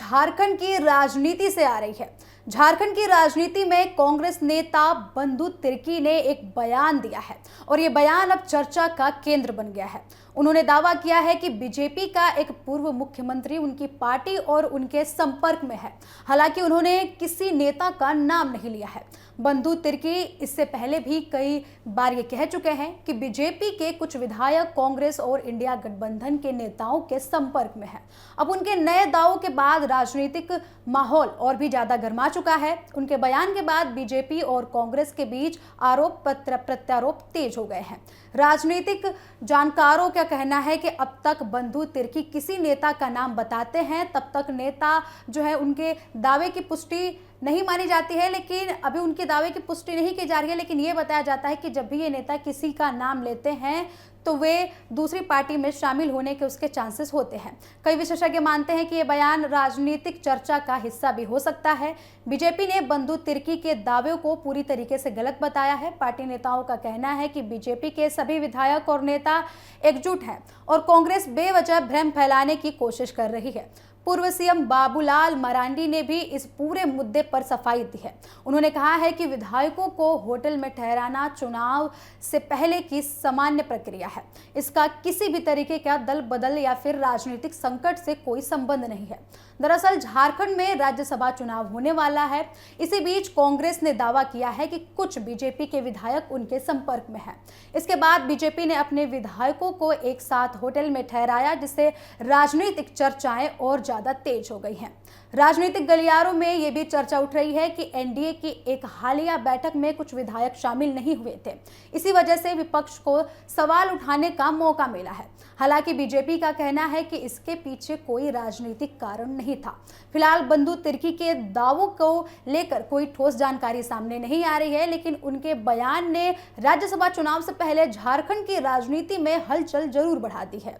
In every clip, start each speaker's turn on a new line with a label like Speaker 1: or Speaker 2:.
Speaker 1: झारखंड की राजनीति से आ रही है। झारखंड की राजनीति में कांग्रेस नेता बंधु तिर्की ने एक बयान दिया है और ये बयान अब चर्चा का केंद्र बन गया है। उन्होंने दावा किया है कि बीजेपी का एक पूर्व मुख्यमंत्री उनकी पार्टी और उनके संपर्क में है। हालांकि उन्होंने किसी नेता का नाम नहीं लिया है। बंधु तिर्की इससे पहले भी कई बार ये कह चुके हैं कि बीजेपी के कुछ विधायक कांग्रेस और इंडिया गठबंधन के नेताओं के संपर्क में है। अब उनके नए दावों के बाद राजनीतिक माहौल और भी ज्यादा गर्मा चुका है। उनके बयान के बाद बीजेपी और कांग्रेस के बीच आरोप प्रत्यारोप तेज हो गए हैं। राजनीतिक जानकारों का कहना है कि अब तक बंधु तिर्की किसी नेता का नाम बताते हैं तब तक नेता जो है उनके दावे की पुष्टि नहीं मानी जाती है, लेकिन अभी उनके दावे की पुष्टि नहीं की जा रही है। लेकिन ये बताया जाता है कि जब भी ये नेता किसी का नाम लेते हैं तो वे दूसरी पार्टी में शामिल होने के उसके चांसेस होते हैं। कई विशेषज्ञ मानते हैं कि ये बयान राजनीतिक चर्चा का हिस्सा भी हो सकता है। बीजेपी ने बंधु तिर्की के दावे को पूरी तरीके से गलत बताया है। पार्टी नेताओं का कहना है कि बीजेपी के सभी विधायक और नेता एकजुट हैं और कांग्रेस बेवजह भ्रम फैलाने की कोशिश कर रही है। पूर्व सीएम बाबूलाल मरांडी ने भी इस पूरे मुद्दे पर सफाई दी है। उन्होंने कहा है कि विधायकों को होटल में ठहराना चुनाव से पहले की सामान्य प्रक्रिया है। इसका किसी भी तरीके का दल बदल या फिर राजनीतिक संकट से कोई संबंध नहीं है। दरअसल झारखंड में राज्यसभा चुनाव होने वाला है। इसी बीच कांग्रेस ने दावा किया है कि कुछ बीजेपी के विधायक उनके संपर्क में हैं। इसके बाद बीजेपी ने अपने विधायकों को एक साथ होटल में ठहराया, जिससे राजनीतिक चर्चाएं और ज्यादा तेज हो गई हैं। राजनीतिक गलियारों में यह भी चर्चा उठ रही है कि एनडीए की एक हालिया बैठक में कुछ विधायक शामिल नहीं हुए थे। इसी वजह से विपक्ष को सवाल उठाने का मौका मिला है। हालांकि बीजेपी का कहना है कि इसके पीछे कोई राजनीतिक कारण नहीं था। फिलहाल बंधु तिर्की के दावों को लेकर कोई ठोस जानकारी सामने नहीं आ रही है, लेकिन उनके बयान ने राज्यसभा चुनाव से पहले झारखंड की राजनीति में हलचल जरूर बढ़ा दी है।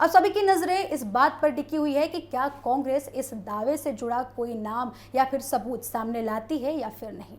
Speaker 1: अब सभी की नजरें इस बात पर टिकी हुई है कि क्या कांग्रेस इस दावे से जुड़ा कोई नाम या फिर सबूत सामने लाती है या फिर नहीं।